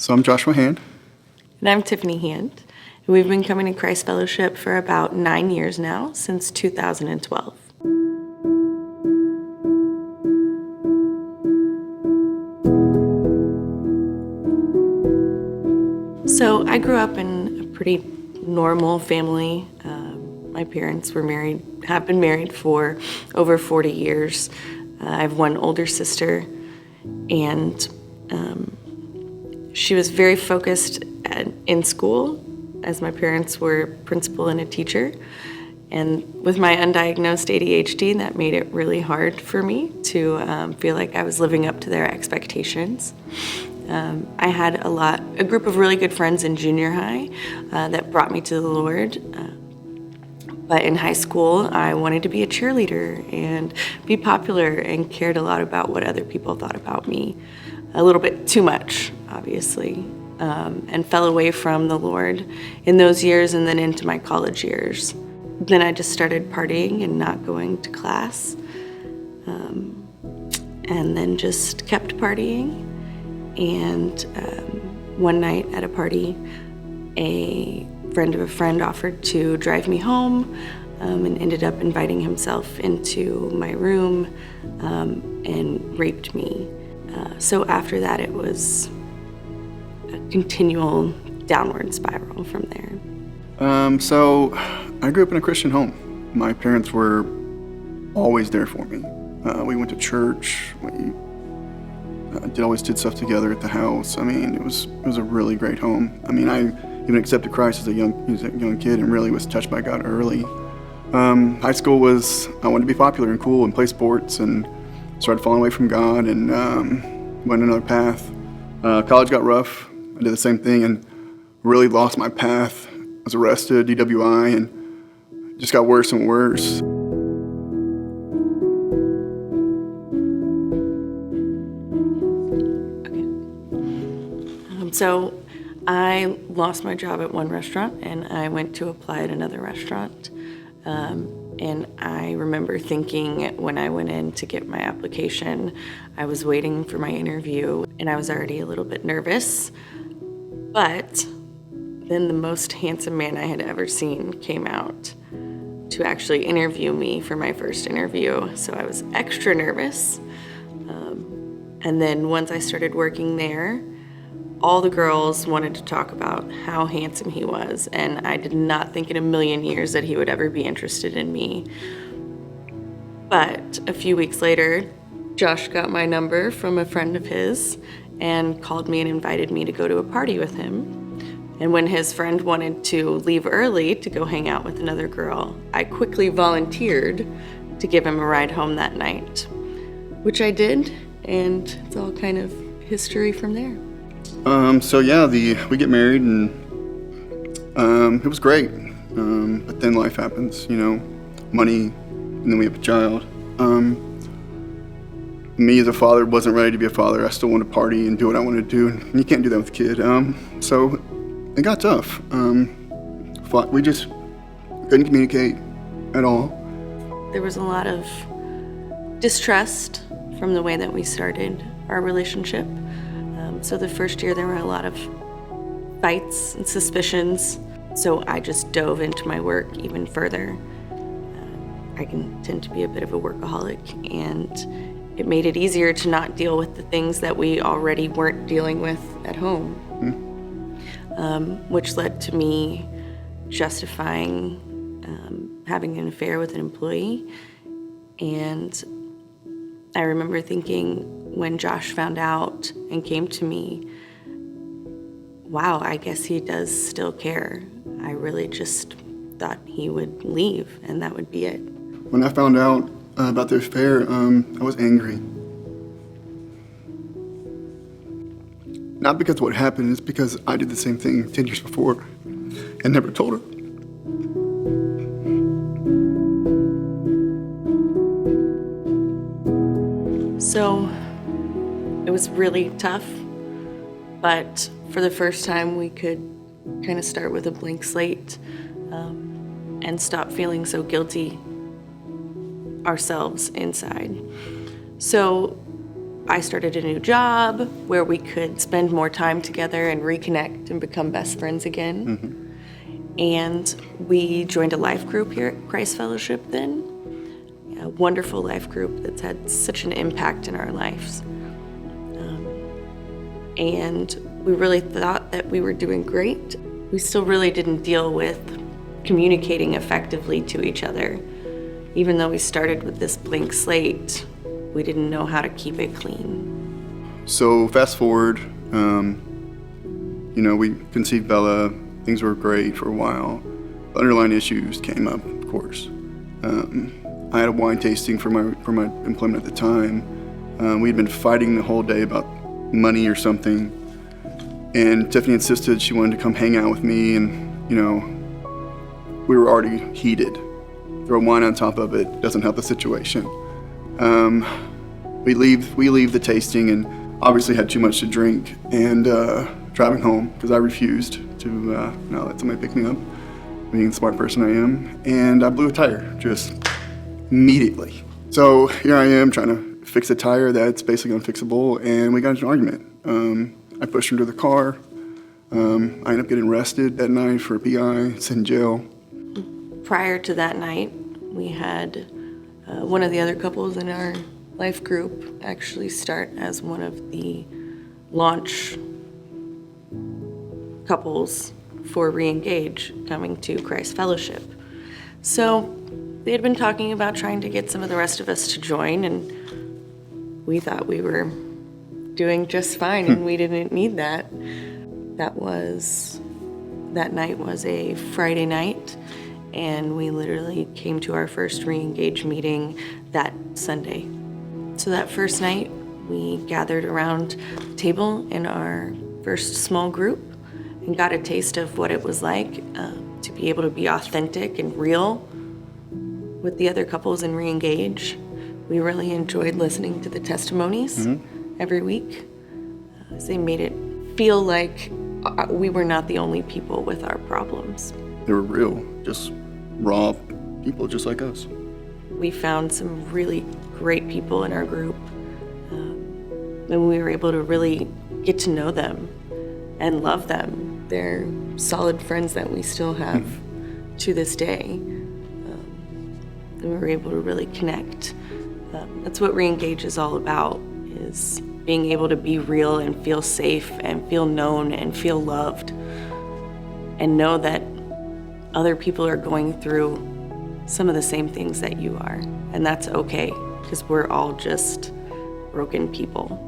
So I'm Joshua Hand. And I'm Tiffany Hand. And we've been coming to Christ Fellowship for about 9 years now, since 2012. So I grew up in a pretty normal family. My parents have been married for over 40 years. I have one older sister, and she was very focused in school, as my parents were principal and a teacher. And with my undiagnosed ADHD, that made it really hard for me to feel like I was living up to their expectations. I had a group of really good friends in junior high that brought me to the Lord. But in high school, I wanted to be a cheerleader and be popular and cared a lot about what other people thought about me. A little bit too much, obviously, and fell away from the Lord in those years and then into my college years. Then I just started partying and not going to class, and then just kept partying. And one night at a party, a friend of a friend offered to drive me home, and ended up inviting himself into my room and raped me. So after that, it was a continual downward spiral from there. So I grew up in a Christian home. My parents were always there for me. We went to church. We always did stuff together at the house. I mean, it was a really great home. I mean, I even accepted Christ as a young kid and really was touched by God early. High school I wanted to be popular and cool and play sports, and started falling away from God and went another path. College got rough. I did the same thing and really lost my path. I was arrested, DWI, and it just got worse and worse. So I lost my job at one restaurant and I went to apply at another restaurant. And I remember thinking when I went in to get my application, I was waiting for my interview and I was already a little bit nervous. But then the most handsome man I had ever seen came out to actually interview me for my first interview. So I was extra nervous. And then once I started working there, all the girls wanted to talk about how handsome he was, and I did not think in a million years that he would ever be interested in me. But a few weeks later, Josh got my number from a friend of his and called me and invited me to go to a party with him. And when his friend wanted to leave early to go hang out with another girl, I quickly volunteered to give him a ride home that night, which I did, and it's all kind of history from there. We get married and it was great. But then life happens, money, and then we have a child. Me as a father wasn't ready to be a father. I still wanted to party and do what I wanted to do, and you can't do that with a kid. So it got tough. We just couldn't communicate at all. There was a lot of distrust from the way that we started our relationship. So the first year there were a lot of fights and suspicions. So I just dove into my work even further. I can tend to be a bit of a workaholic, and it made it easier to not deal with the things that we already weren't dealing with at home. Which led to me justifying having an affair with an employee. And I remember thinking when Josh found out and came to me, wow, I guess he does still care. I really just thought he would leave and that would be it. When I found out about the affair, I was angry. Not because of what happened, it's because I did the same thing 10 years before and never told her. So it was really tough, but for the first time we could kind of start with a blank slate and stop feeling so guilty ourselves inside. So I started a new job where we could spend more time together and reconnect and become best friends again. And we joined a life group here at Christ Fellowship then, a wonderful life group that's had such an impact in our lives. And we really thought that we were doing great. We still really didn't deal with communicating effectively to each other. Even though we started with this blank slate, we didn't know how to keep it clean. So fast forward, we conceived Bella. Things were great for a while. Underlying issues came up, of course. I had a wine tasting for my employment at the time. We'd been fighting the whole day about money or something, and Tiffany insisted she wanted to come hang out with me, and we were already heated. Throw wine on top of it doesn't help the situation. We leave the tasting, and obviously had too much to drink, and driving home because I refused to not let somebody pick me up, being the smart person I am, and I blew a tire just immediately. So here I am trying to fix a tire that's basically unfixable, and we got into an argument. I pushed her into the car. I ended up getting arrested that night for a PI, sent in jail. Prior to that night, we had one of the other couples in our life group actually start as one of the launch couples for Re-Engage coming to Christ Fellowship. So they had been talking about trying to get some of the rest of us to join, and we thought we were doing just fine and we didn't need that. That night was a Friday night, and we literally came to our first Re-Engage meeting that Sunday. So that first night, we gathered around the table in our first small group and got a taste of what it was like to be able to be authentic and real with the other couples in Re-Engage. We really enjoyed listening to the testimonies every week, as they made it feel like we were not the only people with our problems. They were real, just raw people just like us. We found some really great people in our group, and we were able to really get to know them and love them. They're solid friends that we still have to this day, and we were able to really connect. That's what Re-Engage is all about, is being able to be real and feel safe and feel known and feel loved and know that other people are going through some of the same things that you are, and that's okay, because we're all just broken people.